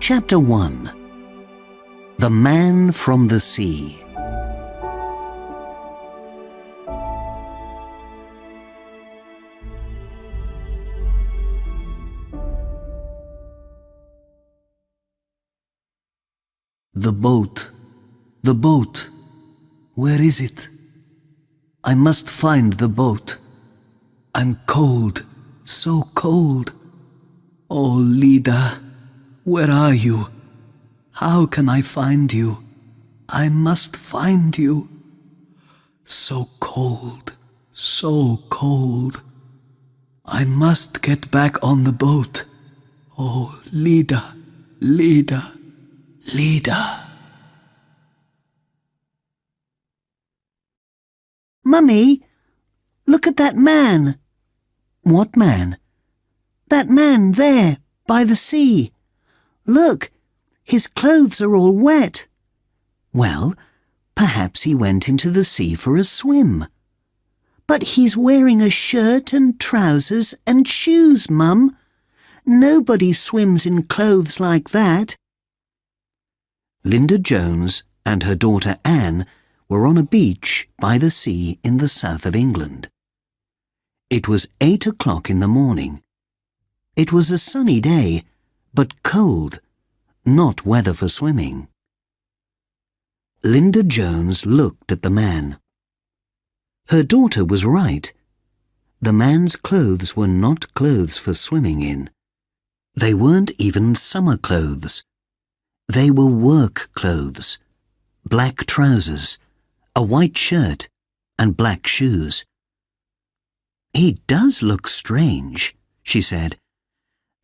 Chapter 1. The Man from the Sea. The boat. The boat. Where is it? I must find the boat. I'm cold, so cold. Oh, Lida, where are you? How can I find you? I must find you. So cold, so cold. I must get back on the boat. Oh, Lida, Lida, Lida. Mummy, look at that man. What man? That man there, by the sea. Look, his clothes are all wet. Well, perhaps he went into the sea for a swim. But he's wearing a shirt and trousers and shoes, Mum. Nobody swims in clothes like that. Linda Jones and her daughter Anne were on a beach by the sea in the south of England. It was 8 o'clock in the morning. It was a sunny day, but cold, not weather for swimming. Linda Jones looked at the man. Her daughter was right. The man's clothes were not clothes for swimming in. They weren't even summer clothes. They were work clothes, black trousers, a white shirt, and black shoes. He does look strange, she said.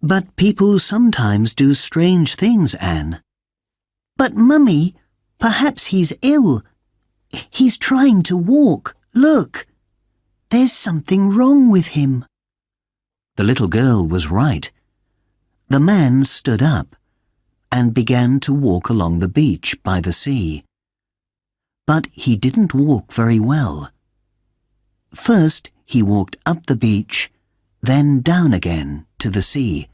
But people sometimes do strange things, Anne. But, Mummy, perhaps he's ill. He's trying to walk. Look. There's something wrong with him. The little girl was right. The man stood up and began to walk along the beach by the sea. But he didn't walk very well. First, he walked up the beach, then down again to the sea.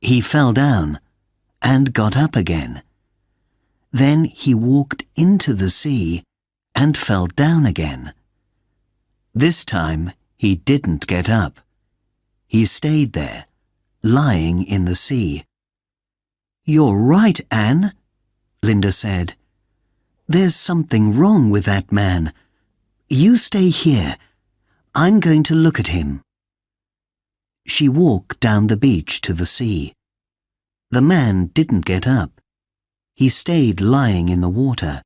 He fell down and got up again. Then he walked into the sea and fell down again. This time he didn't get up. He stayed there, lying in the sea. "You're right, Anne," Linda said. "There's something wrong with that man. You stay here. I'm going to look at him." She walked down the beach to the sea. The man didn't get up. He stayed lying in the water.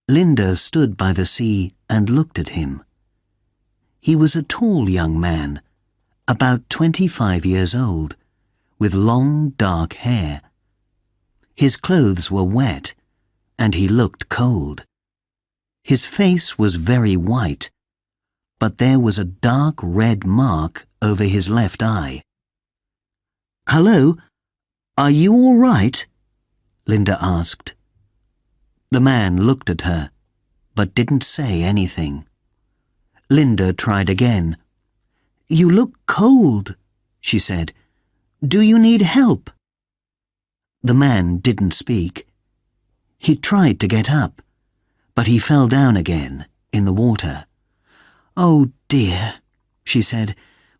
Linda stood by the sea and looked at him. He was a tall young man, about 25 years old, with long dark hair. His clothes were wet, and he looked cold. His face was very white, but there was a dark red mark over his left eye. "Hello, are you all right?" Linda asked. The man looked at her, but didn't say anything. Linda tried again. "You look cold," she said. "Do you need help?" The man didn't speak. He tried to get up, but he fell down again in the water. "Oh dear," she said.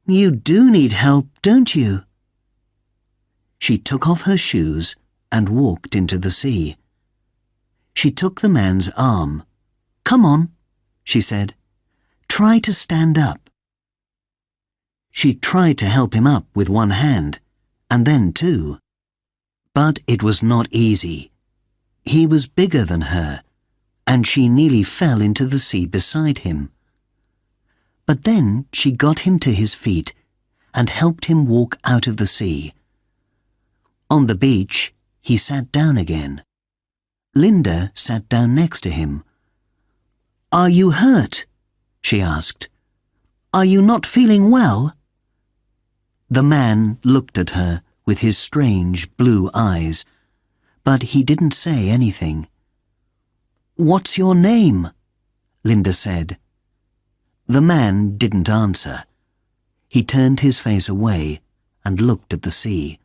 "You do need help, don't you?" She took off her shoes and walked into the sea. She took the man's arm. "Come on," she said. "Try to stand up." She tried to help him up with one hand, and then two. But it was not easy. He was bigger than her, and she nearly fell into the sea beside him. But then she got him to his feet and helped him walk out of the sea. On the beach, he sat down again. Linda sat down next to him. "Are you hurt?" she asked. "Are you not feeling well?" The man looked at her with his strange blue eyes, but he didn't say anything. "What's your name?" Linda said. The man didn't answer. He turned his face away and looked at the sea.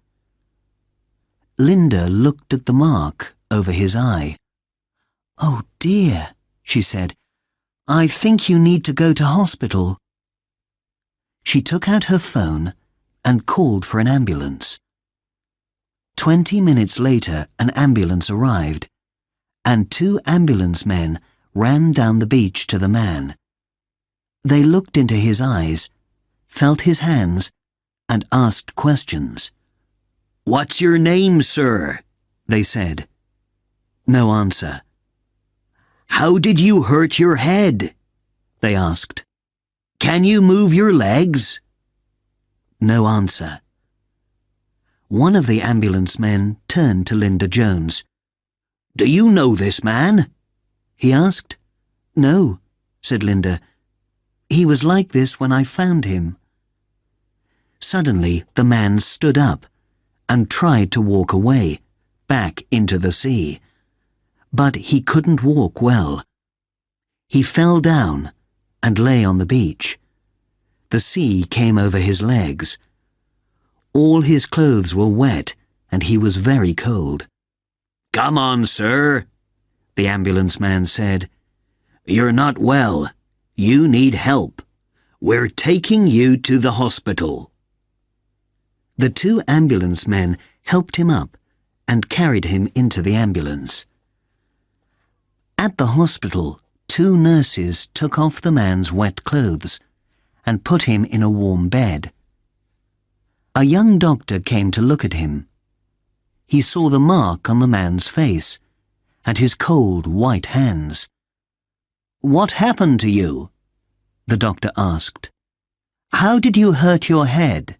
Linda looked at the mark over his eye. "Oh dear," she said. "I think you need to go to hospital." She took out her phone and called for an ambulance. 20 minutes later, an ambulance arrived, and 2 ambulance men ran down the beach to the man. They looked into his eyes, felt his hands, and asked questions. "What's your name, sir?" they said. No answer. "How did you hurt your head?" they asked. "Can you move your legs?" No answer. One of the ambulance men turned to Linda Jones. "Do you know this man?" he asked. "No," said Linda. "He was like this when I found him." Suddenly, the man stood up and tried to walk away, back into the sea. But he couldn't walk well. He fell down and lay on the beach. The sea came over his legs. All his clothes were wet and he was very cold. "Come on, sir," the ambulance man said. "You're not well. You need help. We're taking you to the hospital." The 2 ambulance men helped him up and carried him into the ambulance. At the hospital, 2 nurses took off the man's wet clothes and put him in a warm bed. A young doctor came to look at him. He saw the mark on the man's face and his cold white hands. "What happened to you?" the doctor asked. "How did you hurt your head?"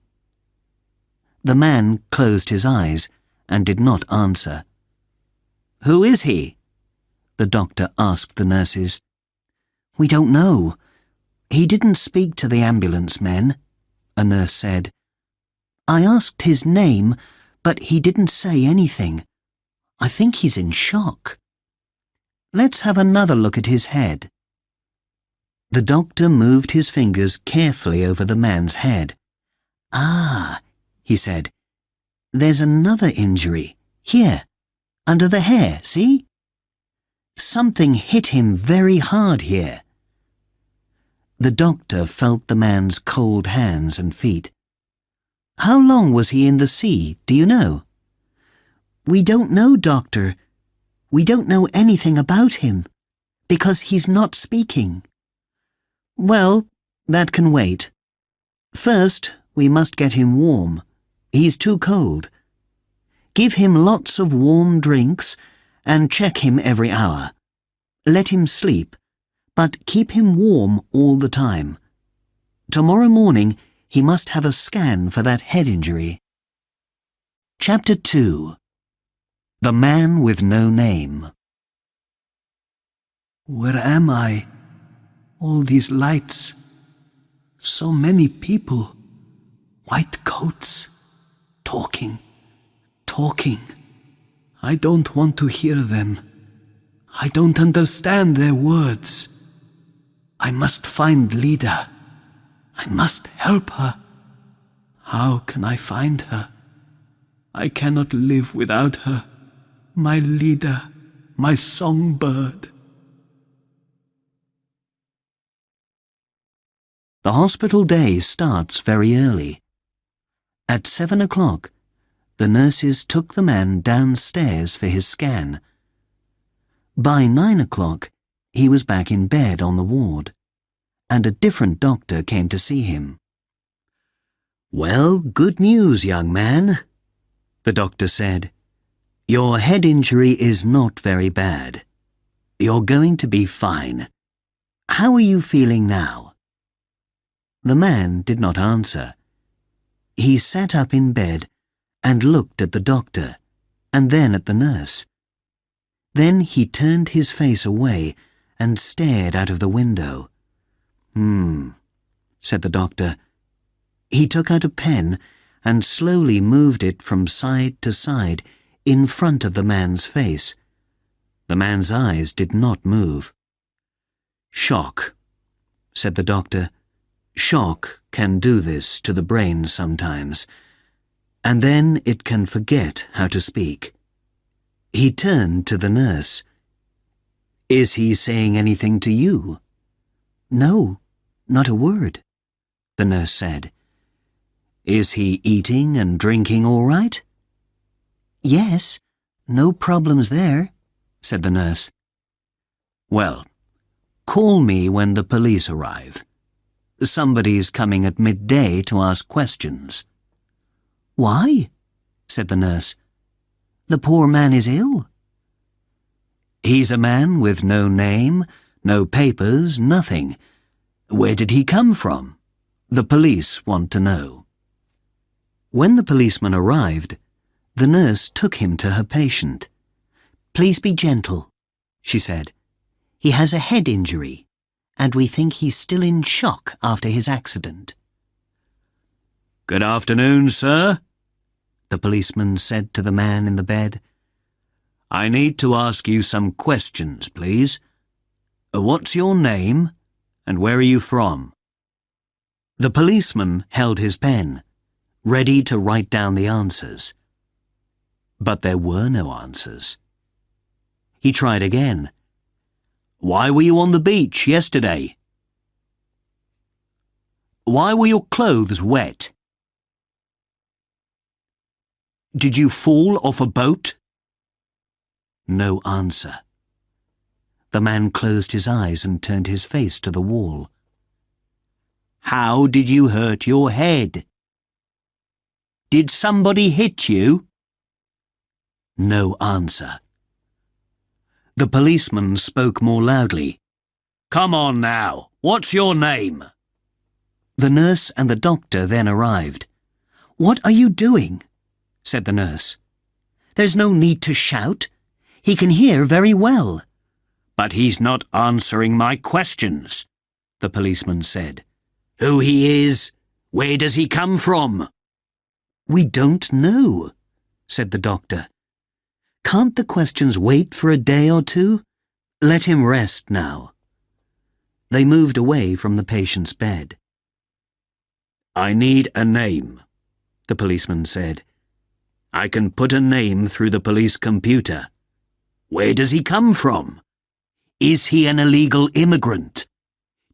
The man closed his eyes and did not answer. "Who is he?" the doctor asked the nurses. "We don't know. He didn't speak to the ambulance men," a nurse said. "I asked his name, but he didn't say anything. I think he's in shock. Let's have another look at his head." The doctor moved his fingers carefully over the man's head. "Ah," he said. "There's another injury. Here, under the hair, see? Something hit him very hard here." The doctor felt the man's cold hands and feet. "How long was he in the sea, do you know?" "We don't know, doctor. We don't know anything about him, because he's not speaking." "Well, that can wait. First, we must get him warm. He's too cold. Give him lots of warm drinks and check him every hour. Let him sleep, but keep him warm all the time. Tomorrow morning, he must have a scan for that head injury." Chapter 2. The Man with No Name. "Where am I? All these lights. So many people. White coats. Talking. I don't want to hear them. I don't understand their words. I must find Lida. I must help her. How can I find her? I cannot live without her. My Lida, my songbird." The hospital day starts very early. At 7 o'clock, the nurses took the man downstairs for his scan. By 9 o'clock, he was back in bed on the ward, and a different doctor came to see him. "Well, good news, young man," the doctor said. "Your head injury is not very bad. You're going to be fine. How are you feeling now?" The man did not answer. He sat up in bed and looked at the doctor, and then at the nurse. Then he turned his face away and stared out of the window. Said the doctor. He took out a pen and slowly moved it from side to side in front of the man's face. The man's eyes did not move. "Shock," said the doctor. "Shock can do this to the brain sometimes. and then it can forget how to speak. He turned to the nurse. Is he saying anything to you? No, not a word, the nurse said. Is he eating and drinking all right? Yes, no problems there, said the nurse. Well, call me when the police arrive. Somebody's coming at midday to ask questions. Why? Said the nurse. The poor man is ill. He's a man with no name, no papers, nothing. Where did he come from? The police want to know. When the policeman arrived, the nurse took him to her patient. Please be gentle, she said. He has a head injury, and we think he's still in shock after his accident. Good afternoon, sir, the policeman said to the man in the bed. I need to ask you some questions, please. What's your name, and where are you from? The policeman held his pen, ready to write down the answers. But there were no answers. He tried again. Why were you on the beach yesterday? Why were your clothes wet? Did you fall off a boat? No answer. The man closed his eyes and turned his face to the wall. How did you hurt your head? Did somebody hit you? No answer. The policeman spoke more loudly. Come on now, what's your name? The nurse and the doctor then arrived. What are you doing? Said the nurse. There's no need to shout. He can hear very well. But he's not answering my questions, the policeman said. Who he is? Where does he come from? We don't know, said the doctor. Can't the questions wait for a day or two? Let him rest now. They moved away from the patient's bed. I need a name, the policeman said. I can put a name through the police computer. Where does he come from? Is he an illegal immigrant?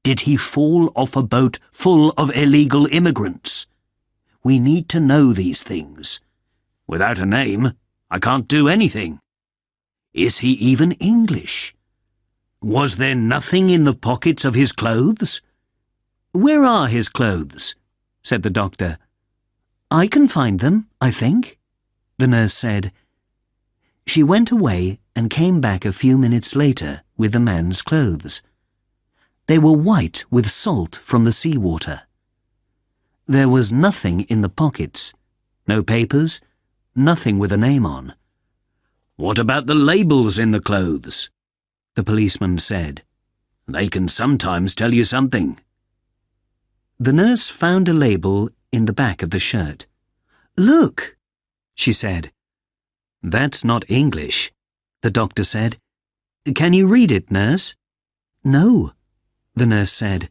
Did he fall off a boat full of illegal immigrants? We need to know these things. Without a name, I can't do anything. Is he even English? Was there nothing in the pockets of his clothes? Where are his clothes? Said the doctor. I can find them, I think, the nurse said. She went away and came back a few minutes later with the man's clothes. They were white with salt from the seawater. There was nothing in the pockets, no papers, nothing with a name on. What about the labels in the clothes? The policeman said. They can sometimes tell you something. The nurse found a label in the back of the shirt. Look, she said. That's not English, the doctor said. Can you read it, nurse? No, the nurse said.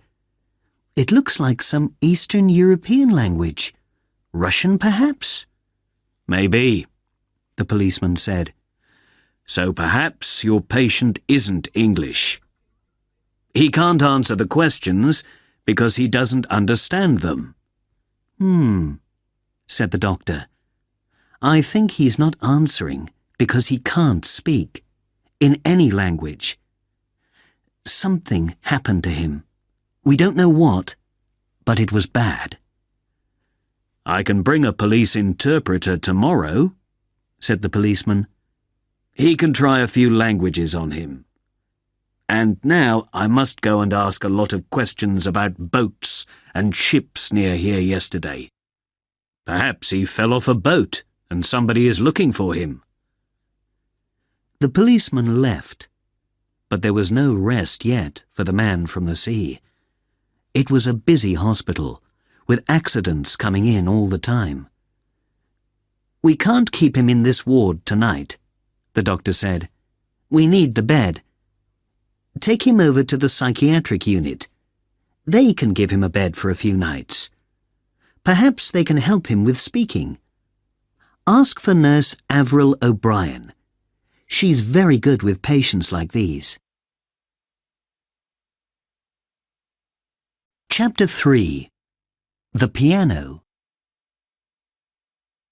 It looks like some Eastern European language. Russian, perhaps? Maybe, the policeman said. So perhaps your patient isn't English. He can't answer the questions because he doesn't understand them. Said the doctor. I think he's not answering because he can't speak, in any language. Something happened to him. We don't know what, but it was bad. I can bring a police interpreter tomorrow, said the policeman. He can try a few languages on him. And now I must go and ask a lot of questions about boats and ships near here yesterday. Perhaps he fell off a boat and somebody is looking for him. The policeman left, but there was no rest yet for the man from the sea. It was a busy hospital, with accidents coming in all the time. We can't keep him in this ward tonight, the doctor said. We need the bed. Take him over to the psychiatric unit. They can give him a bed for a few nights. Perhaps they can help him with speaking. Ask for Nurse Avril O'Brien. She's very good with patients like these. Chapter 3. The Piano.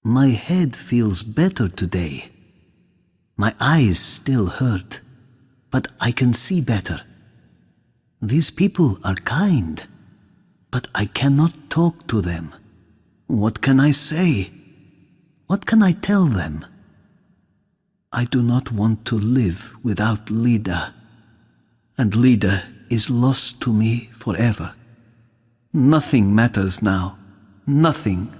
My head feels better today. My eyes still hurt, but I can see better. These people are kind, but I cannot talk to them. What can I say? What can I tell them? I do not want to live without Lida, and Lida is lost to me forever. Nothing matters now. Nothing.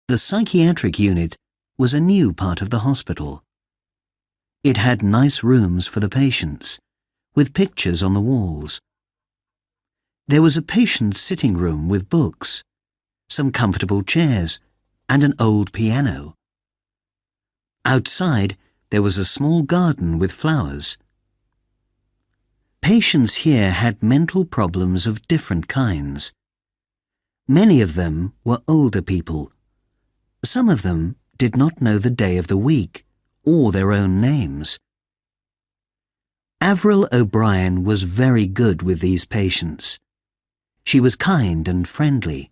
The psychiatric unit was a new part of the hospital. It had nice rooms for the patients, with pictures on the walls. There was a patient's sitting room with books, some comfortable chairs, and an old piano. Outside, there was a small garden with flowers. Patients here had mental problems of different kinds. Many of them were older people. Some of them did not know the day of the week or their own names. Avril O'Brien was very good with these patients. She was kind and friendly.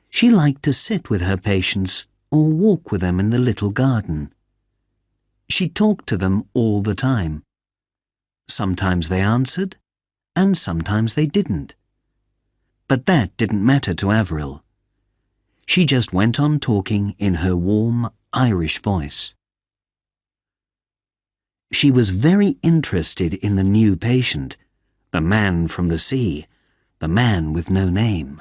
She liked to sit with her patients or walk with them in the little garden. She talked to them all the time. Sometimes they answered, and sometimes they didn't. But that didn't matter to Avril. She just went on talking in her warm Irish voice. She was very interested in the new patient, the man from the sea, the man with no name.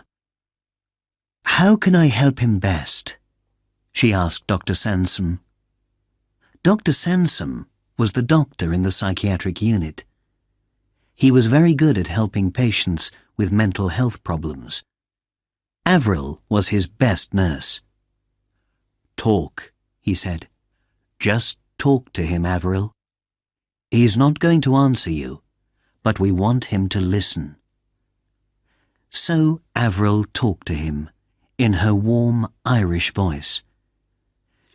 "How can I help him best?" she asked Dr. Sansom. Dr. Sansom was the doctor in the psychiatric unit. He was very good at helping patients with mental health problems. Avril was his best nurse. "Talk," he said. "Just talk to him, Avril. He's not going to answer you, but we want him to listen." So Avril talked to him in her warm Irish voice.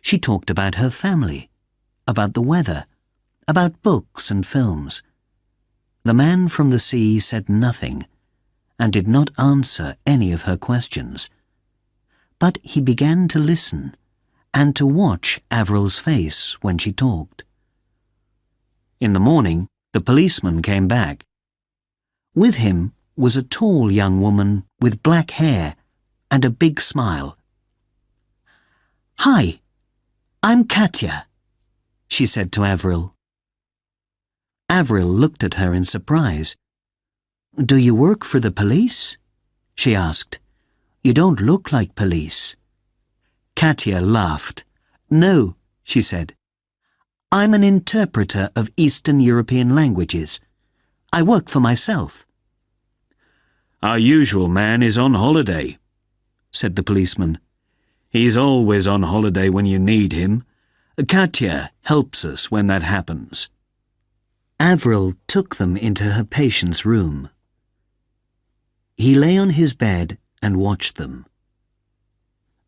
She talked about her family, about the weather, about books and films. The man from the sea said nothing and did not answer any of her questions. But he began to listen and to watch Avril's face when she talked. In the morning, the policeman came back. With him was a tall young woman with black hair and a big smile. "Hi, I'm Katya," she said to Avril. Avril looked at her in surprise. "Do you work for the police?" she asked. "You don't look like police." Katya laughed. "No," she said. "I'm an interpreter of Eastern European languages. I work for myself." "Our usual man is on holiday," said the policeman. "He's always on holiday when you need him. Katya helps us when that happens." Avril took them into her patient's room. He lay on his bed and watched them.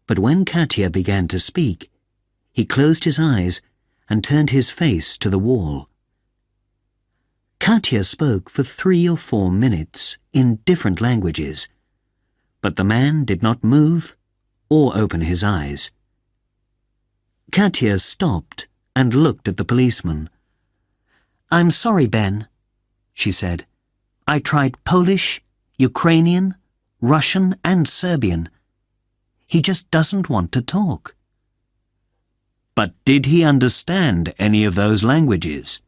But when Katya began to speak, he closed his eyes and turned his face to the wall. Katya spoke for 3 or 4 minutes in different languages, but the man did not move or open his eyes. Katya stopped and looked at the policeman. "I'm sorry, Ben," she said. "I tried Polish, Ukrainian, Russian and Serbian. He just doesn't want to talk." "But did he understand any of those languages?"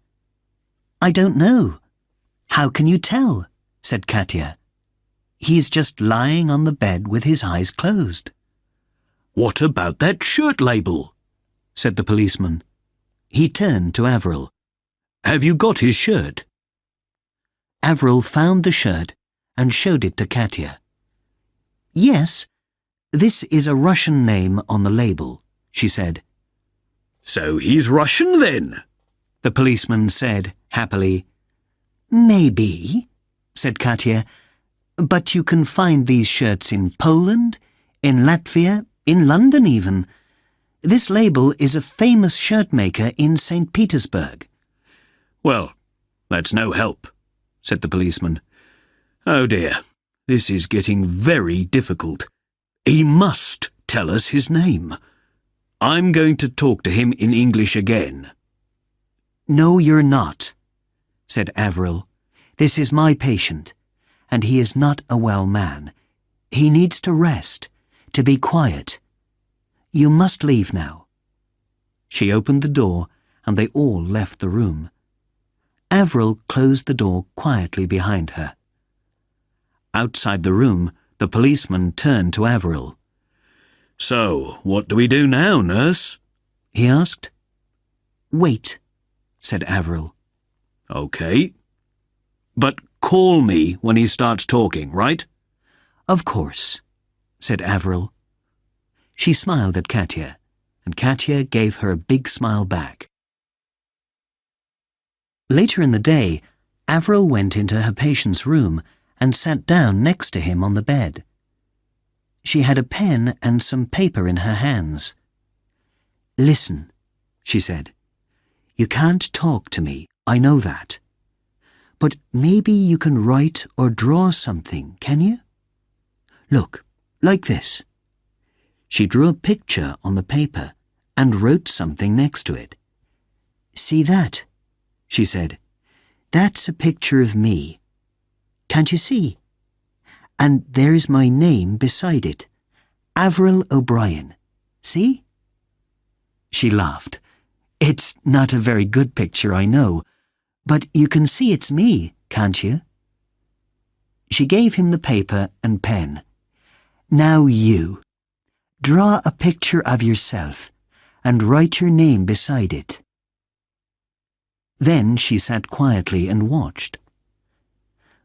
"I don't know. How can you tell?" said Katya. "He's just lying on the bed with his eyes closed." "What about that shirt label?" said the policeman. He turned to Avril. "Have you got his shirt?" Avril found the shirt and showed it to Katya. "Yes, this is a Russian name on the label," she said. "So he's Russian then?" the policeman said happily. "Maybe," said Katya, "but you can find these shirts in Poland, in Latvia, in London even. This label is a famous shirt maker in St. Petersburg." "Well, that's no help," said the policeman. "Oh dear, this is getting very difficult. He must tell us his name. I'm going to talk to him in English again." "No, you're not," said Avril. "This is my patient, and he is not a well man. He needs to rest, to be quiet. You must leave now." She opened the door, and they all left the room. Avril closed the door quietly behind her. Outside the room, the policeman turned to Avril. "So, what do we do now, nurse?" he asked. "Wait," said Avril. "Okay. But call me when he starts talking, right?" "Of course," said Avril. She smiled at Katya, and Katya gave her a big smile back. Later in the day, Avril went into her patient's room and sat down next to him on the bed. She had a pen and some paper in her hands. "Listen," she said. "You can't talk to me, I know that. But maybe you can write or draw something, can you? Look, like this." She drew a picture on the paper and wrote something next to it. "See that?" she said. "That's a picture of me. Can't you see? And there's my name beside it, Avril O'Brien. See?" She laughed. "It's not a very good picture, I know, but you can see it's me, can't you?" She gave him the paper and pen. "Now you. Draw a picture of yourself and write your name beside it." Then she sat quietly and watched.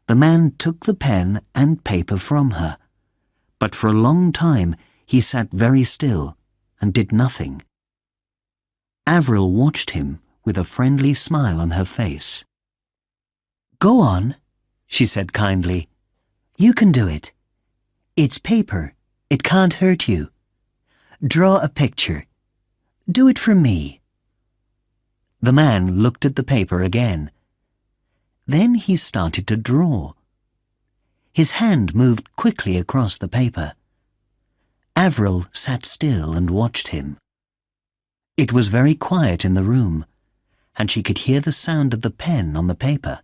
The man took the pen and paper from her, but for a long time he sat very still and did nothing. Avril watched him with a friendly smile on her face. "Go on," she said kindly. "You can do it. It's paper. It can't hurt you. Draw a picture. Do it for me." The man looked at the paper again. Then he started to draw. His hand moved quickly across the paper. Avril sat still and watched him. It was very quiet in the room, and she could hear the sound of the pen on the paper.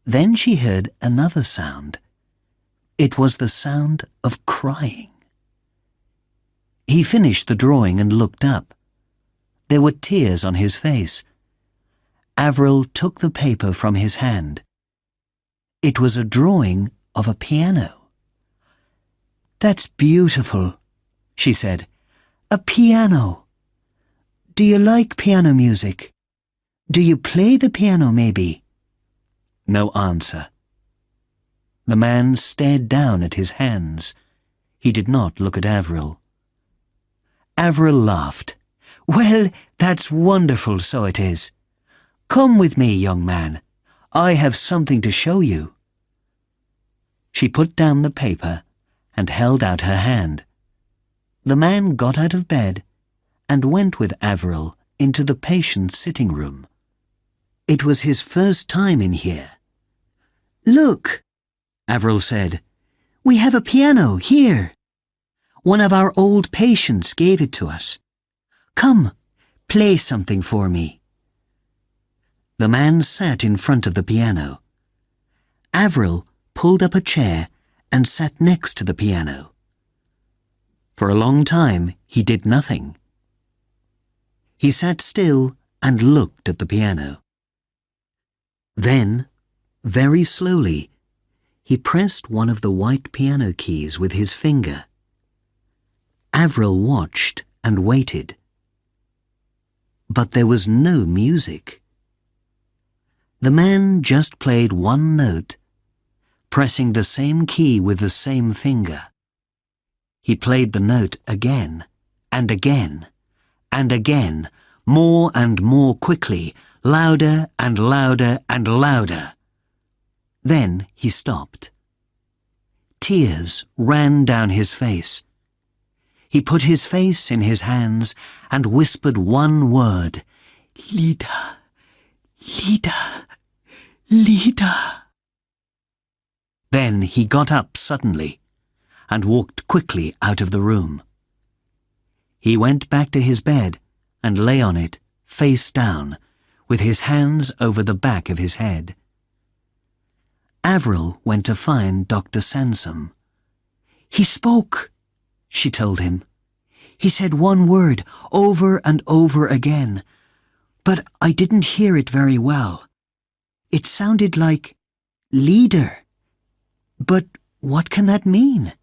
Then she heard another sound. It was the sound of crying. He finished the drawing and looked up. There were tears on his face. Avril took the paper from his hand. It was a drawing of a piano. "That's beautiful," she said. "A piano. Do you like piano music? Do you play the piano, maybe?" No answer. The man stared down at his hands. He did not look at Avril. Avril laughed. "Well, that's wonderful, so it is. Come with me, young man. I have something to show you." She put down the paper and held out her hand. The man got out of bed and went with Avril into the patient's sitting room. It was his first time in here. "Look," Avril said. "We have a piano here. One of our old patients gave it to us. Come, play something for me." The man sat in front of the piano. Avril pulled up a chair and sat next to the piano. For a long time he did nothing. He sat still and looked at the piano. Then, very slowly, he pressed one of the white piano keys with his finger. Avril watched and waited. But there was no music. The man just played one note, pressing the same key with the same finger. He played the note again, and again, and again, more and more quickly, louder and louder and louder. Then he stopped. Tears ran down his face. He put his face in his hands and whispered one word, "Lida, Lida, Lida." Then he got up suddenly and walked quickly out of the room. He went back to his bed and lay on it, face down, with his hands over the back of his head. Avril went to find Dr. Sansom. "He spoke," she told him. "He said one word over and over again, but I didn't hear it very well. It sounded like leader. But what can that mean?"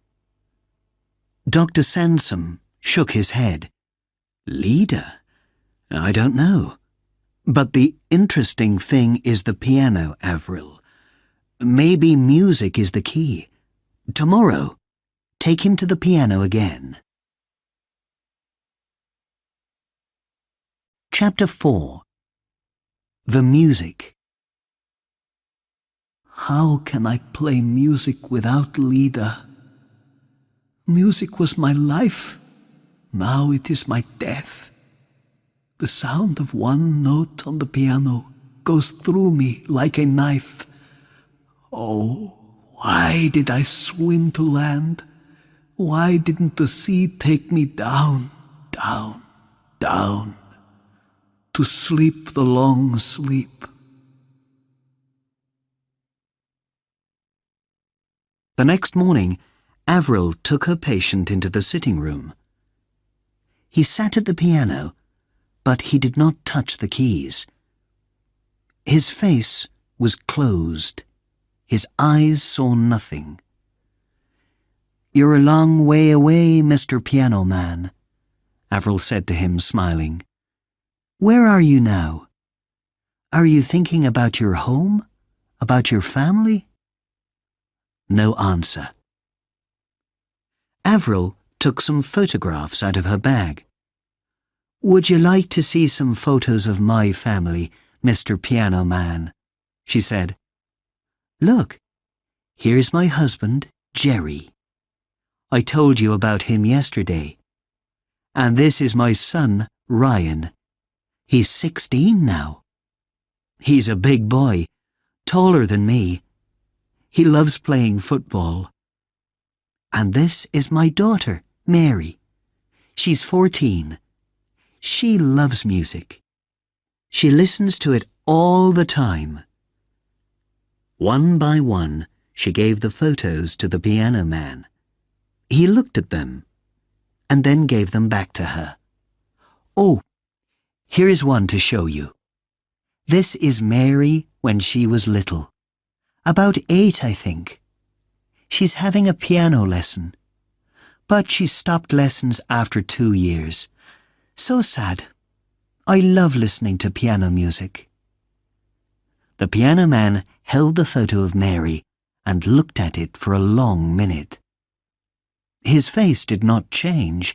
Dr. Sansom shook his head. "Leader? I don't know. But the interesting thing is the piano, Avril. Maybe music is the key. Tomorrow, take him to the piano again." Chapter 4. The Music. How can I play music without Lida? Music was my life. Now it is my death. The sound of one note on the piano goes through me like a knife. Oh, why did I swim to land? Why didn't the sea take me down, down, down, to sleep the long sleep? The next morning, Avril took her patient into the sitting room. He sat at the piano, but he did not touch the keys. His face was closed. His eyes saw nothing. "You're a long way away, Mr. Piano Man," Avril said to him, smiling. "Where are you now? Are you thinking about your home? About your family?" No answer. Avril took some photographs out of her bag. "Would you like to see some photos of my family, Mr. Piano Man?" she said. "Look, here's my husband, Jerry. I told you about him yesterday. And this is my son, Ryan. He's 16 now. He's a big boy, taller than me. He loves playing football. And this is my daughter, Mary. She's 14. She loves music. She listens to it all the time." One by one, she gave the photos to the piano man. He looked at them, and then gave them back to her. "Oh, here is one to show you. This is Mary when she was little. About 8, I think. She's having a piano lesson, but she stopped lessons after 2 years. So sad. I love listening to piano music." The piano man held the photo of Mary and looked at it for a long minute. His face did not change,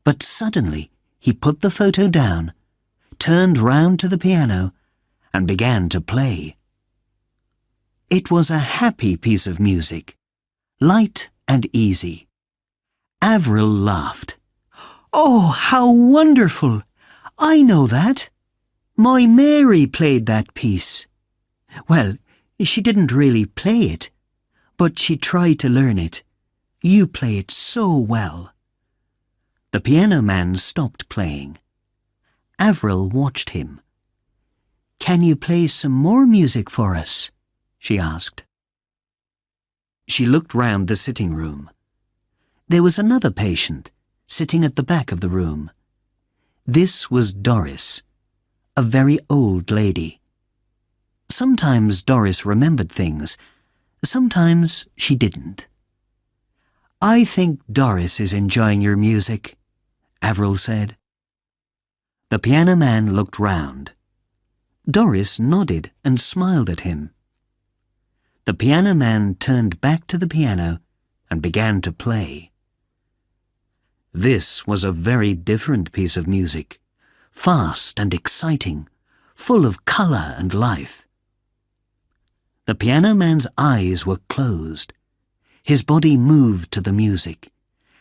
but suddenly he put the photo down, turned round to the piano, and began to play. It was a happy piece of music, light and easy. Avril laughed. "Oh, how wonderful! I know that. My Mary played that piece. Well, she didn't really play it, but she tried to learn it. You play it so well." The piano man stopped playing. Avril watched him. "Can you play some more music for us?" she asked. She looked round the sitting room. There was another patient, sitting at the back of the room. This was Doris, a very old lady. Sometimes Doris remembered things, sometimes she didn't. "I think Doris is enjoying your music," Avril said. The piano man looked round. Doris nodded and smiled at him. The piano man turned back to the piano and began to play. This was a very different piece of music, fast and exciting, full of colour and life. The piano man's eyes were closed. His body moved to the music,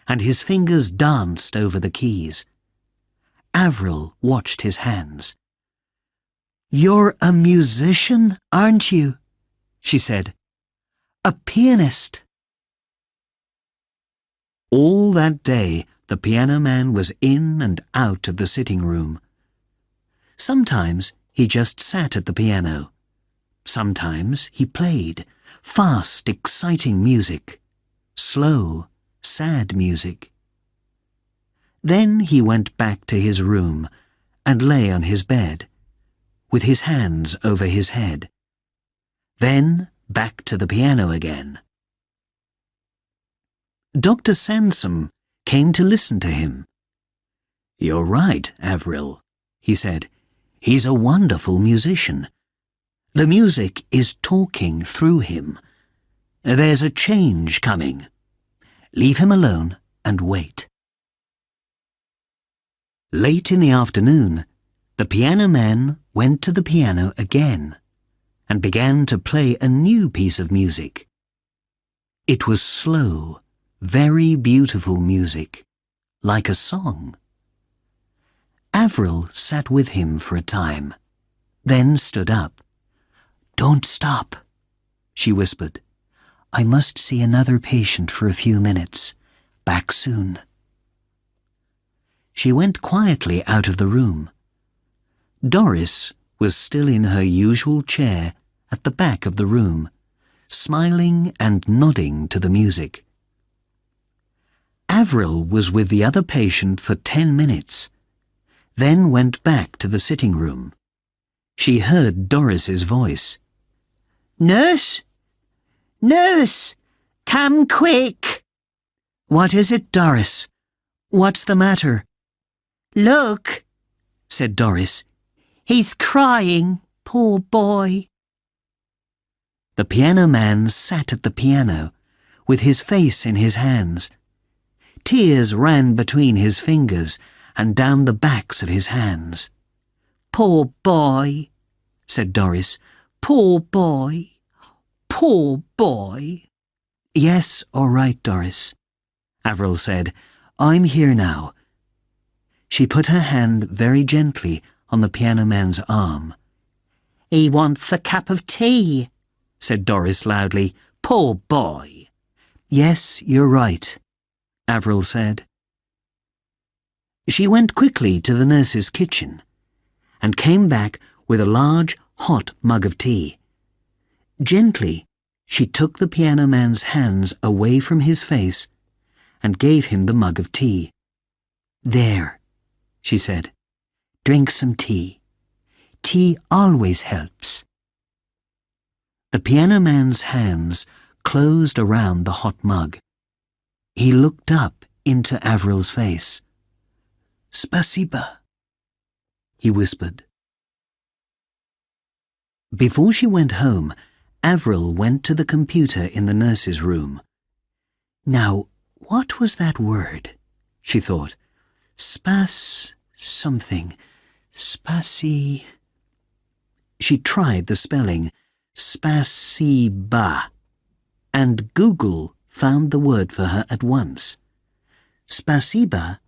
and his fingers danced over the keys. Avril watched his hands. "You're a musician, aren't you?" she said. "A pianist." All that day, the piano man was in and out of the sitting room. Sometimes he just sat at the piano. Sometimes he played fast, exciting music, slow, sad music. Then he went back to his room and lay on his bed, with his hands over his head. Then back to the piano again. Dr. Sansom came to listen to him. "You're right, Avril," he said. "He's a wonderful musician. The music is talking through him. There's a change coming. Leave him alone and wait." Late in the afternoon, the piano man went to the piano again and began to play a new piece of music. It was slow, very beautiful music, like a song. Avril sat with him for a time, then stood up. "Don't stop," she whispered. "I must see another patient for a few minutes. Back soon." She went quietly out of the room. Doris was still in her usual chair at the back of the room, smiling and nodding to the music. Avril was with the other patient for 10 minutes, then went back to the sitting room. She heard Doris's voice. "Nurse! Nurse! Come quick!" "What is it, Doris? What's the matter?" "Look," said Doris. "He's crying, poor boy." The piano man sat at the piano, with his face in his hands. Tears ran between his fingers and down the backs of his hands. "Poor boy," said Doris. "Poor boy. Poor boy." "Yes, all right, Doris," Avril said. "I'm here now." She put her hand very gently on the piano man's arm. "He wants a cup of tea," said Doris loudly. "Poor boy." "Yes, you're right," Avril said. She went quickly to the nurse's kitchen and came back with a large, hot mug of tea. Gently, she took the piano man's hands away from his face and gave him the mug of tea. "There," she said. "Drink some tea. Tea always helps." The piano man's hands closed around the hot mug. He looked up into Avril's face. "Spasiba," he whispered. Before she went home, Avril went to the computer in the nurse's room. "Now, what was that word?" she thought. Something. Spasi... She tried the spelling, Spasiba, and Google found the word for her at once. Spasiba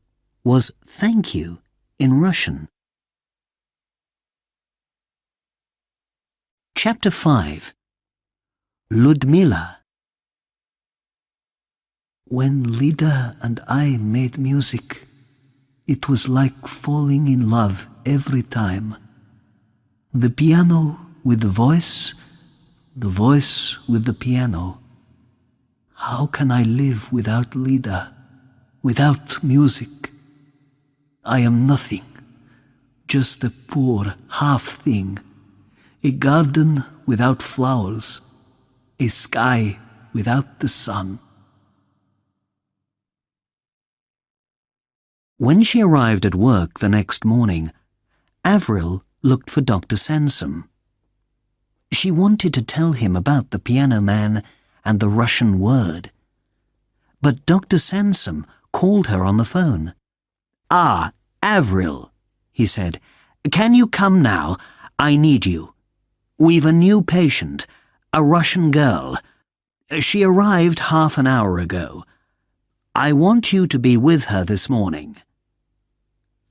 was thank you in Russian. Chapter 5. Ludmila. When Lida and I made music, it was like falling in love every time. The piano with the voice with the piano. How can I live without Lida, without music? I am nothing, just a poor half-thing, a garden without flowers, a sky without the sun. When she arrived at work the next morning, Avril looked for Dr. Sansom. She wanted to tell him about the piano man and the Russian word. But Dr. Sansom called her on the phone. "Ah, Avril," he said. "Can you come now? I need you. We've a new patient, a Russian girl. She arrived half an hour ago. I want you to be with her this morning."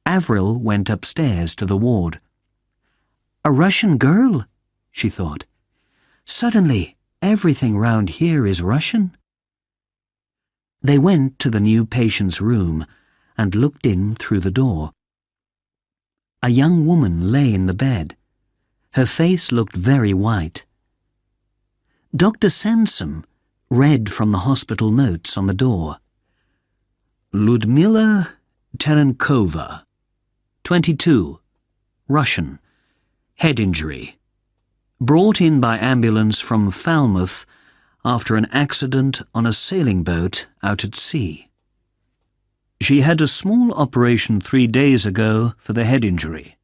Avril went upstairs to the ward. "A Russian girl?" she thought. "Suddenly, everything round here is Russian." They went to the new patient's room and looked in through the door. A young woman lay in the bed. Her face looked very white. Dr. Sansom read from the hospital notes on the door. "Ludmila Terenkova, 22, Russian, head injury. Brought in by ambulance from Falmouth after an accident on a sailing boat out at sea. She had a small operation 3 days ago for the head injury,"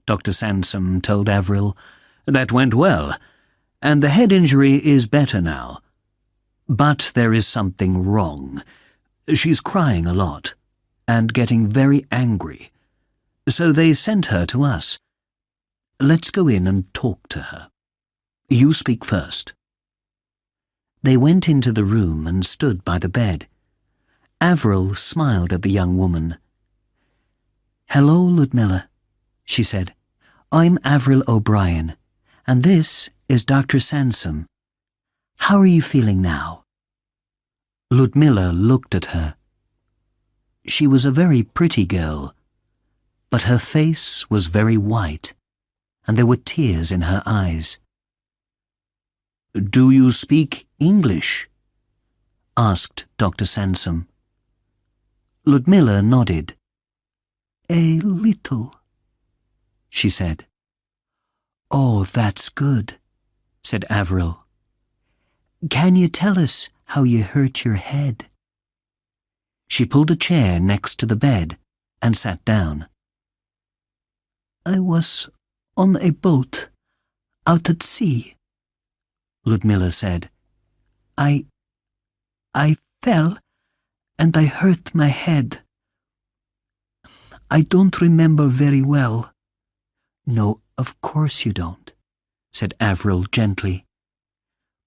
Dr. Sansom told Avril. "That went well, and the head injury is better now. But there is something wrong. She's crying a lot and getting very angry. So they sent her to us. Let's go in and talk to her. You speak first." They went into the room and stood by the bed. Avril smiled at the young woman. "Hello, Ludmilla," she said. "I'm Avril O'Brien, and this is Dr. Sansom. How are you feeling now?" Ludmilla looked at her. She was a very pretty girl, but her face was very white, and there were tears in her eyes. "Do you speak English?" asked Dr. Sansom. Ludmilla nodded. "A little," she said. "Oh, that's good," said Avril. "Can you tell us how you hurt your head?" She pulled a chair next to the bed and sat down. "I was on a boat out at sea," Ludmilla said. I fell and I hurt my head. I don't remember very well." "No, of course you don't," said Avril gently.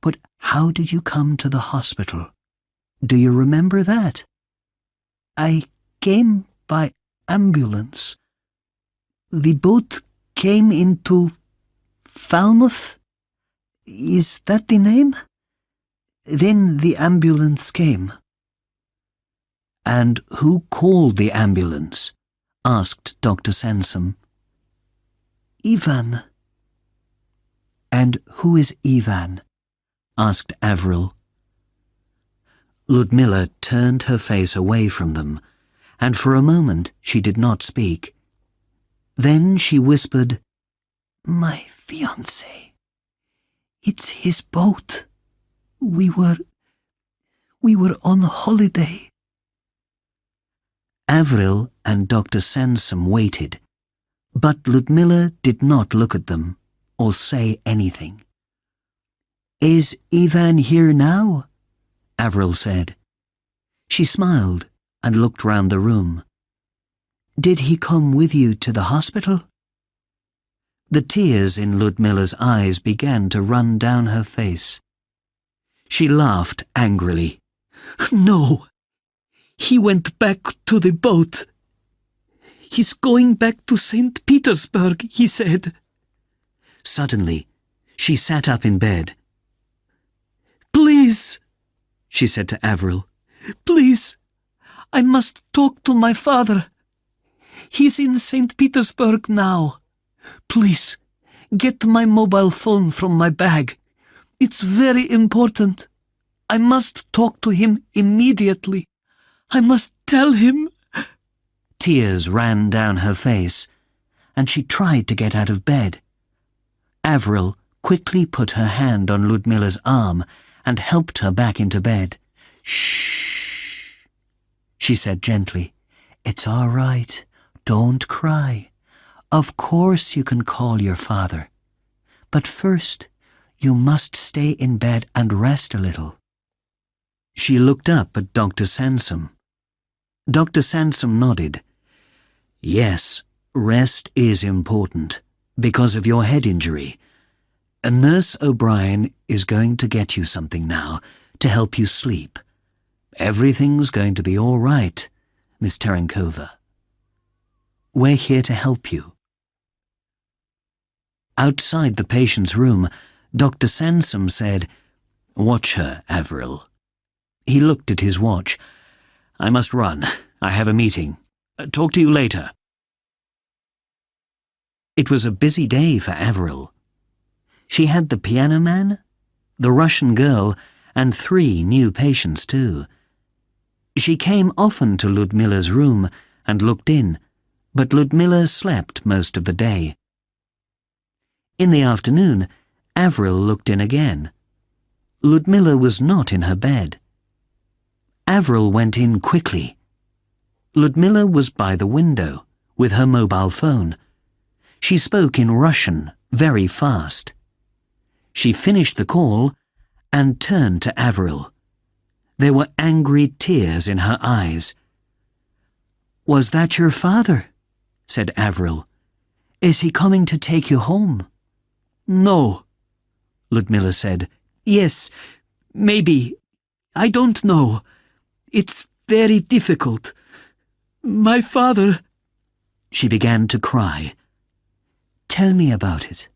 "But how did you come to the hospital? Do you remember that?" "I came by ambulance. The boat came into Falmouth. Is that the name? Then the ambulance came." "And who called the ambulance?" asked Dr. Sansom. "Ivan." "And who is Ivan?" asked Avril. Ludmilla turned her face away from them, and for a moment she did not speak. Then she whispered, "My fiancé. It's his boat. We were on holiday." Avril and Dr. Sansom waited, but Ludmilla did not look at them or say anything. "Is Ivan here now?" Avril said. She smiled and looked round the room. "Did he come with you to the hospital?" The tears in Ludmilla's eyes began to run down her face. She laughed angrily. "No, he went back to the boat. He's going back to St. Petersburg, he said." Suddenly, she sat up in bed. "Please," she said to Avril, "please, I must talk to my father. He's in St. Petersburg now. Please, get my mobile phone from my bag. It's very important. I must talk to him immediately. I must tell him." Tears ran down her face, and she tried to get out of bed. Avril quickly put her hand on Ludmilla's arm and helped her back into bed. "Shh," she said gently. "It's all right. Don't cry. Of course you can call your father. But first, you must stay in bed and rest a little." She looked up at Dr. Sansom. Dr. Sansom nodded. "Yes, rest is important, because of your head injury. Nurse O'Brien is going to get you something now, to help you sleep. Everything's going to be all right, Miss Terenkova. We're here to help you." Outside the patient's room, Dr. Sansom said, "Watch her, Avril." He looked at his watch. "I must run. I have a meeting. Talk to you later." It was a busy day for Avril. She had the piano man, the Russian girl, and 3 new patients too. She came often to Ludmila's room and looked in, but Ludmila slept most of the day. In the afternoon, Avril looked in again. Ludmila was not in her bed. Avril went in quickly. Ludmila was by the window, with her mobile phone. She spoke in Russian, very fast. She finished the call and turned to Avril. There were angry tears in her eyes. "Was that your father?" said Avril. "Is he coming to take you home?" "No," Ludmila said. "Yes, maybe. I don't know. It's very difficult. My father—" She began to cry. "Tell me about it,"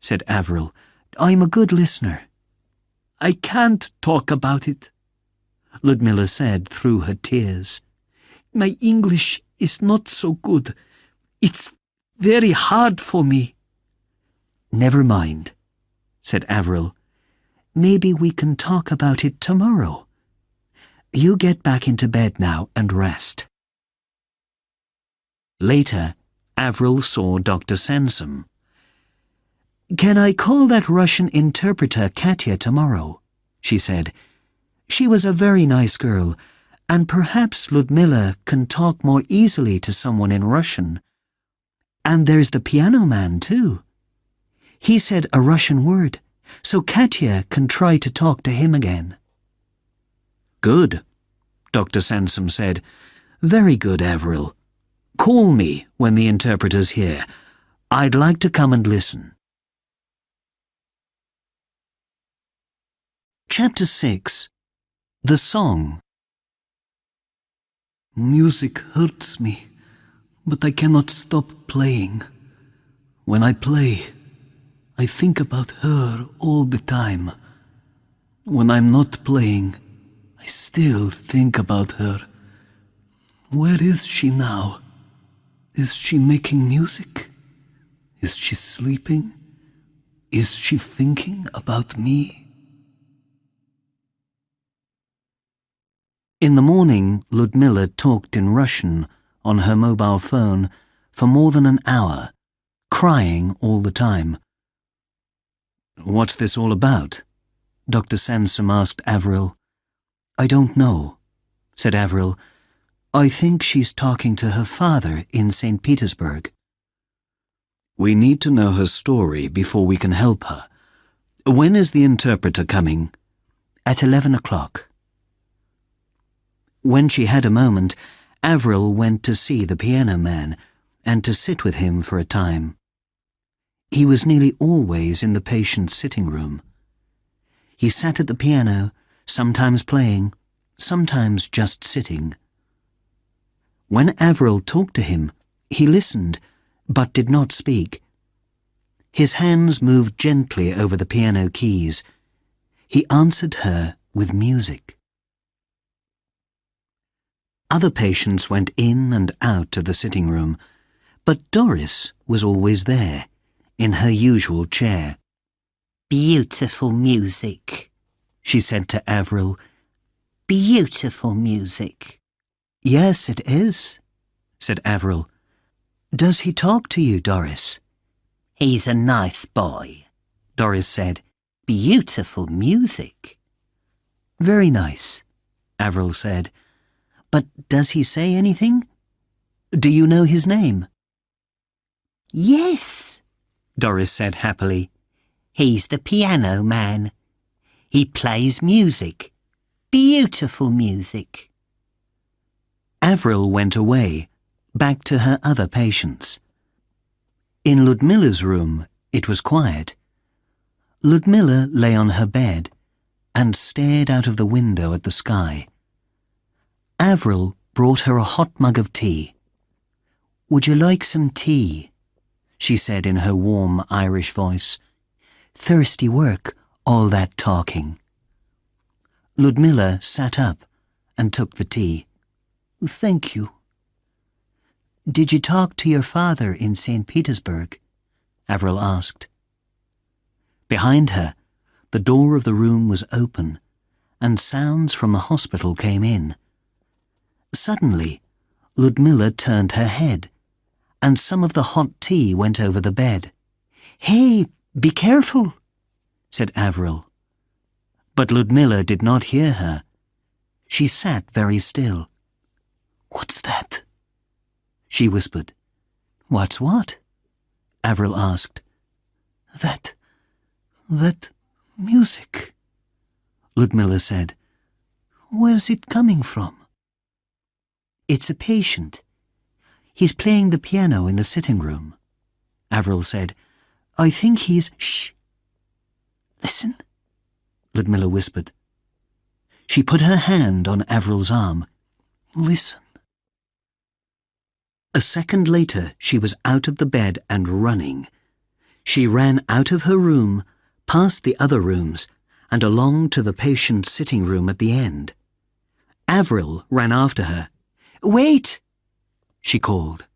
said Avril. "I'm a good listener." "I can't talk about it," Ludmila said through her tears. "My English is not so good. It's very hard for me." "Never mind," said Avril. "Maybe we can talk about it tomorrow. You get back into bed now and rest." Later, Avril saw Dr. Sansom. "Can I call that Russian interpreter Katya tomorrow?" she said. "She was a very nice girl, and perhaps Ludmila can talk more easily to someone in Russian. And there's the piano man, too. He said a Russian word, so Katya can try to talk to him again." "Good," Dr. Sansom said. "Very good, Avril. Call me when the interpreter's here. I'd like to come and listen." Chapter 6. The Song. Music hurts me, but I cannot stop playing. When I play, I think about her all the time. When I'm not playing, I still think about her. Where is she now? Is she making music? Is she sleeping? Is she thinking about me? In the morning, Ludmila talked in Russian on her mobile phone for more than an hour, crying all the time. "What's this all about?" Dr. Sansom asked Avril. "I don't know," said Avril. "I think she's talking to her father in St. Petersburg." "We need to know her story before we can help her. When is the interpreter coming?" "At 11 o'clock. When she had a moment, Avril went to see the piano man and to sit with him for a time. He was nearly always in the patient's sitting room. He sat at the piano, sometimes playing, sometimes just sitting. When Avril talked to him, he listened, but did not speak. His hands moved gently over the piano keys. He answered her with music. Other patients went in and out of the sitting room, but Doris was always there, in her usual chair. "Beautiful music," she said to Avril. "Beautiful music." "Yes, it is," said Avril. "Does he talk to you, Doris?" "He's a nice boy," Doris said. "Beautiful music." "Very nice," Avril said. "But does he say anything? Do you know his name?" "Yes," Doris said happily. "He's the piano man. He plays music. Beautiful music." Avril went away, back to her other patients. In Ludmila's room, it was quiet. Ludmila lay on her bed, and stared out of the window at the sky. Avril brought her a hot mug of tea. "Would you like some tea?" she said in her warm Irish voice. "Thirsty work, all that talking." Ludmilla sat up and took the tea. "Thank you." "Did you talk to your father in St. Petersburg?" Avril asked. Behind her, the door of the room was open, and sounds from the hospital came in. Suddenly, Ludmilla turned her head, and some of the hot tea went over the bed. "Hey, be careful," said Avril. But Ludmilla did not hear her. She sat very still. "What's that?" she whispered. "What's what?" Avril asked. That music," Ludmilla said. "Where's it coming from?" "It's a patient. He's playing the piano in the sitting room," Avril said. "I think he's—" "Shh! Listen," Ludmilla whispered. She put her hand on Avril's arm. "Listen." A second later, she was out of the bed and running. She ran out of her room, past the other rooms, and along to the patient's sitting room at the end. Avril ran after her. "Wait!" she called.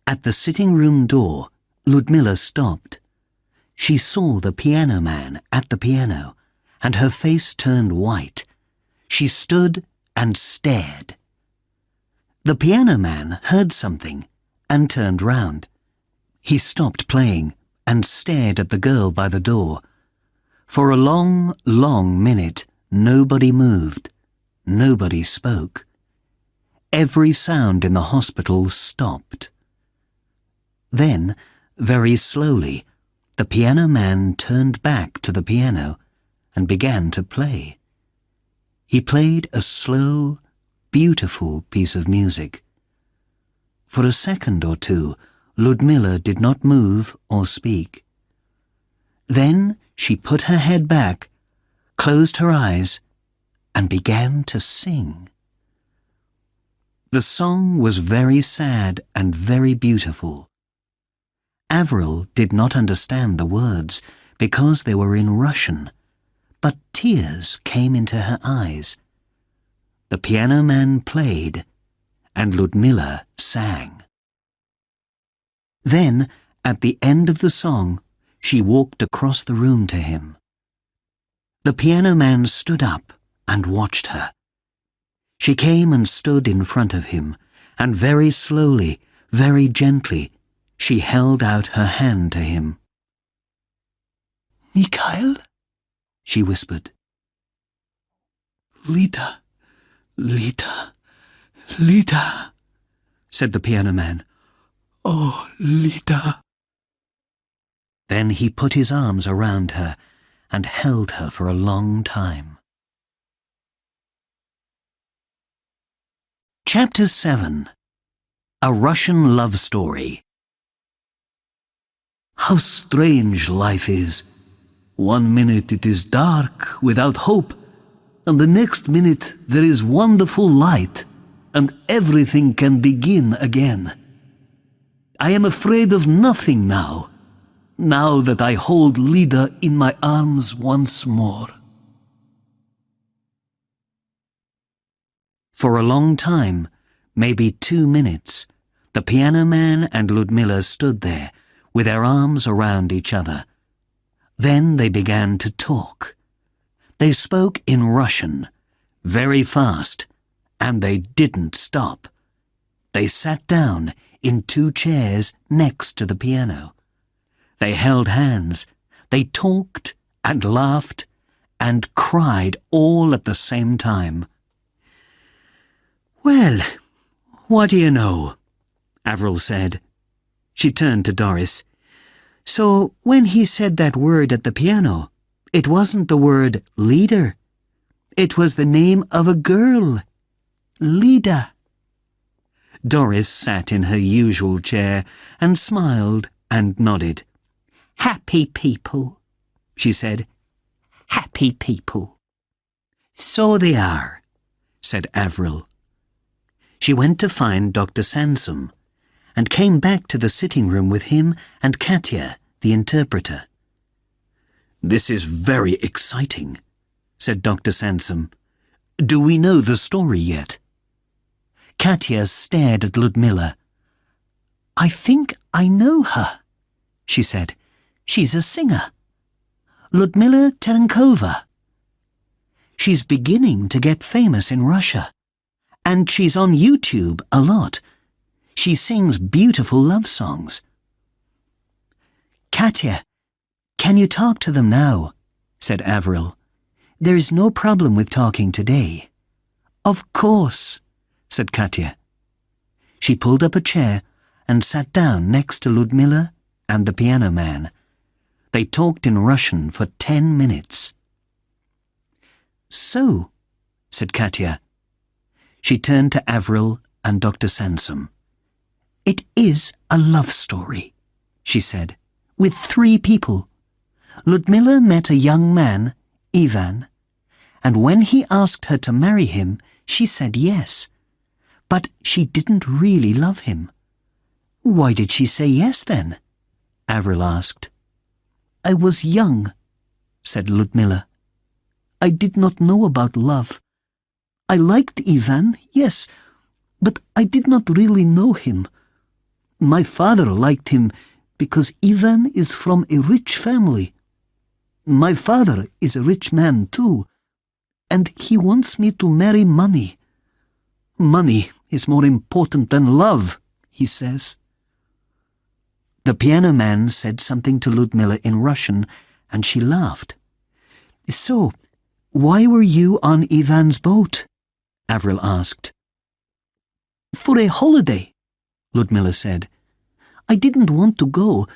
At the sitting room door, Ludmilla stopped. She saw the piano man at the piano, and her face turned white. She stood and stared. The piano man heard something and turned round. He stopped playing and stared at the girl by the door. For a long, long minute, nobody moved. Nobody spoke. Every sound in the hospital stopped. Then, very slowly, the piano man turned back to the piano and began to play. He played a slow, beautiful piece of music. For a second or two, Ludmilla did not move or speak. Then she put her head back, closed her eyes, and began to sing. The song was very sad and very beautiful. Avril did not understand the words because they were in Russian, but tears came into her eyes. The piano man played, and Ludmilla sang. Then, at the end of the song, she walked across the room to him. The piano man stood up and watched her. She came and stood in front of him, and very slowly, very gently, she held out her hand to him. "Mikhail?" she whispered. "Lida, Lida, Lida," said the piano man. "Oh, Lida." Then he put his arms around her and held her for a long time. Chapter 7. A Russian Love Story. How strange life is. 1 minute it is dark, without hope, and the next minute there is wonderful light, and everything can begin again. I am afraid of nothing now that I hold Lida in my arms once more. For a long time, maybe 2 minutes, the piano man and Ludmilla stood there, with their arms around each other. Then they began to talk. They spoke in Russian, very fast, and they didn't stop. They sat down in 2 chairs next to the piano. They held hands, they talked and laughed and cried all at the same time. "Well, what do you know?" Avril said. She turned to Doris. "So when he said that word at the piano, it wasn't the word leader. It was the name of a girl. Lida." Doris sat in her usual chair and smiled and nodded. "Happy people," she said. happy people. So they are, said Avril. She went to find Dr. Sansom and came back to the sitting room with him and Katya, the interpreter. This is very exciting, said Dr. Sansom. Do we know the story yet? Katya stared at Ludmilla. I think I know her, she said. She's a singer. Ludmilla Terenkova. She's beginning to get famous in Russia, and she's on YouTube a lot. She sings beautiful love songs. Katya, can you talk to them now? Said Avril. There is no problem with talking today. Of course, said Katya. She pulled up a chair and sat down next to Ludmilla and the piano man. They talked in Russian for 10 minutes. So, said Katya. She turned to Avril and Dr. Sansom. It is a love story, she said, with 3 people. Ludmilla met a young man, Ivan, and when he asked her to marry him, she said yes. But she didn't really love him. Why did she say yes then? Avril asked. I was young, said Ludmilla. I did not know about love. I liked Ivan, yes, but I did not really know him. My father liked him because Ivan is from a rich family. My father is a rich man too, and he wants me to marry money. Money is more important than love, he says. The piano man said something to Ludmilla in Russian, and she laughed. So, why were you on Ivan's boat? Avril asked. For a holiday, Ludmilla said. I didn't want to go,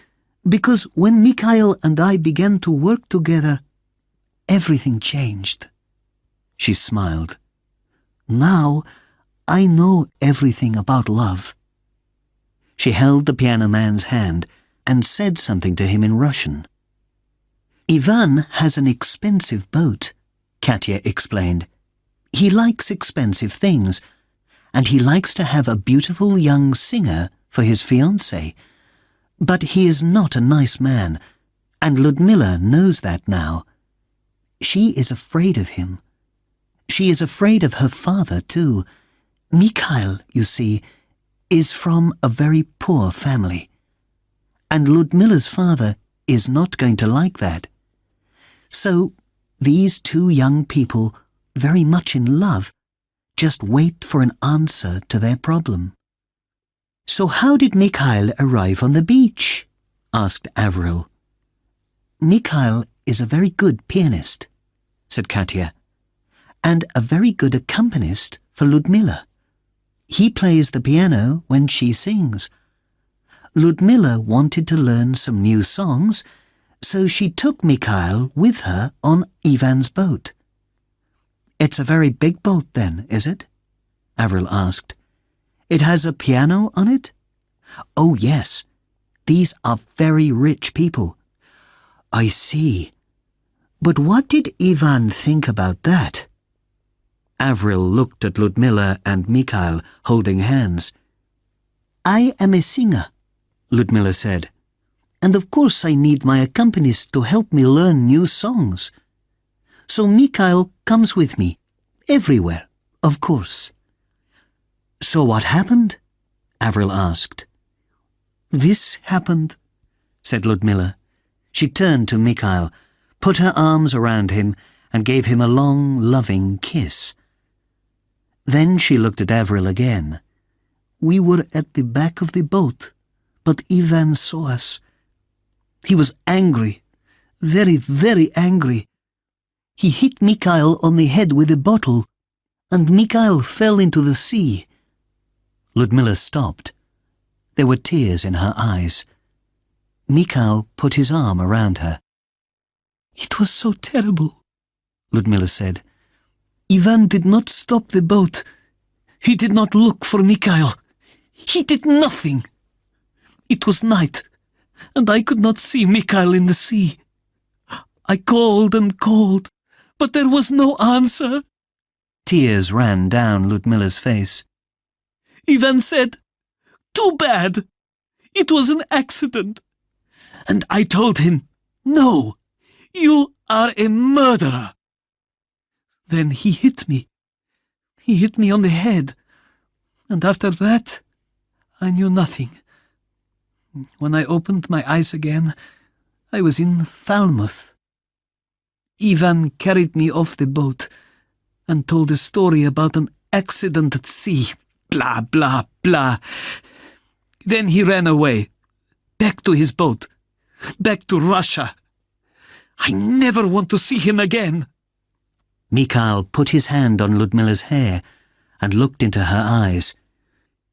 because when Mikhail and I began to work together, everything changed. She smiled. Now, I know everything about love. She held the piano man's hand and said something to him in Russian. Ivan has an expensive boat, Katya explained. He likes expensive things, and he likes to have a beautiful young singer for his fiancée. But he is not a nice man, and Ludmilla knows that now. She is afraid of him. She is afraid of her father, too. Mikhail, you see, is from a very poor family, and Ludmilla's father is not going to like that. So, these 2 young people, very much in love, just wait for an answer to their problem. So how did Mikhail arrive on the beach? Asked Avril. Mikhail is a very good pianist, said Katya, and a very good accompanist for Ludmilla. He plays the piano when she sings. Ludmilla wanted to learn some new songs, so she took Mikhail with her on Ivan's boat. It's a very big boat then, is it? Avril asked. It has a piano on it? Oh, yes. These are very rich people. I see. But what did Ivan think about that? Avril looked at Ludmilla and Mikhail holding hands. I am a singer, Ludmilla said, and of course I need my accompanist to help me learn new songs. So Mikhail comes with me, everywhere, of course. So what happened? Avril asked. This happened, said Ludmilla. She turned to Mikhail, put her arms around him, and gave him a long, loving kiss. Then she looked at Avril again. We were at the back of the boat, but Ivan saw us. He was angry, very, very angry. He hit Mikhail on the head with a bottle, and Mikhail fell into the sea. Ludmilla stopped. There were tears in her eyes. Mikhail put his arm around her. It was so terrible, Ludmilla said. Ivan did not stop the boat. He did not look for Mikhail. He did nothing. It was night, and I could not see Mikhail in the sea. I called and called, but there was no answer. Tears ran down Ludmila's face. Ivan said, "Too bad. It was an accident." And I told him, "No, you are a murderer." Then he hit me. He hit me on the head. And after that, I knew nothing. When I opened my eyes again, I was in Falmouth. Ivan carried me off the boat and told a story about an accident at sea. Blah, blah, blah. Then he ran away, back to his boat, back to Russia. I never want to see him again. Mikhail put his hand on Ludmila's hair and looked into her eyes.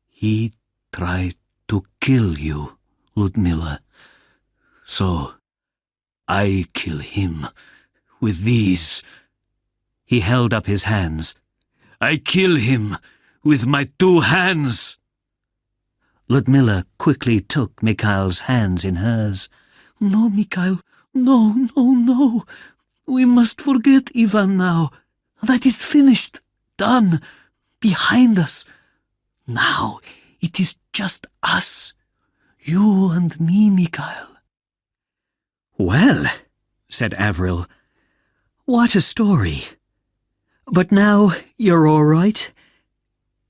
He tried to kill you, Ludmila. So I kill him with these. He held up his hands. I kill him with my 2 hands. Ludmila quickly took Mikhail's hands in hers. No, Mikhail, no, no, no. We must forget Ivan now. That is finished, done, behind us. Now it is just us, you and me, Mikhail. Well, said Avril, what a story. But now you're all right?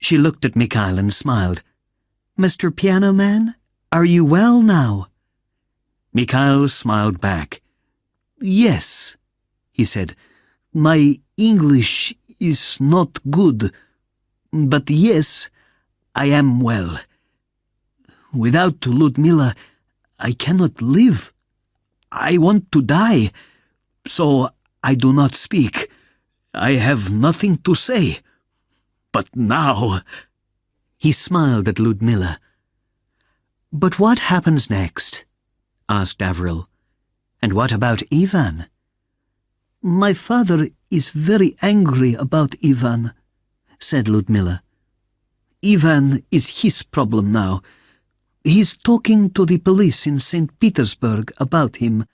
She looked at Mikhail and smiled. Mr. Piano Man, are you well now? Mikhail smiled back. Yes, he said. My English is not good, but yes, I am well. Without Ludmila, I cannot live. I want to die, so I do not speak. I have nothing to say. But now... He smiled at Ludmila. But what happens next? Asked Avril. And what about Ivan? My father is very angry about Ivan, said Ludmila. Ivan is his problem now. He's talking to the police in St. Petersburg about him.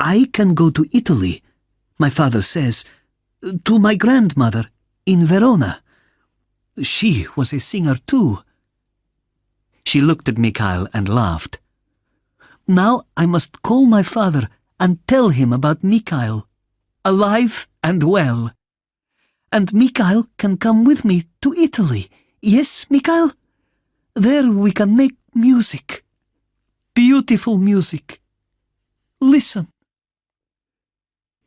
I can go to Italy, my father says, to my grandmother in Verona. She was a singer too. She looked at Mikhail and laughed. Now I must call my father and tell him about Mikhail, alive and well. And Mikhail can come with me to Italy. Yes, Mikhail? There we can make music. Beautiful music. Listen.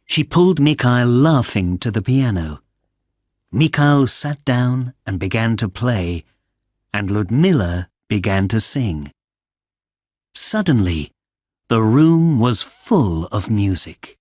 She pulled Mikhail laughing to the piano. Mikhail sat down and began to play, and Ludmila began to sing. Suddenly, the room was full of music.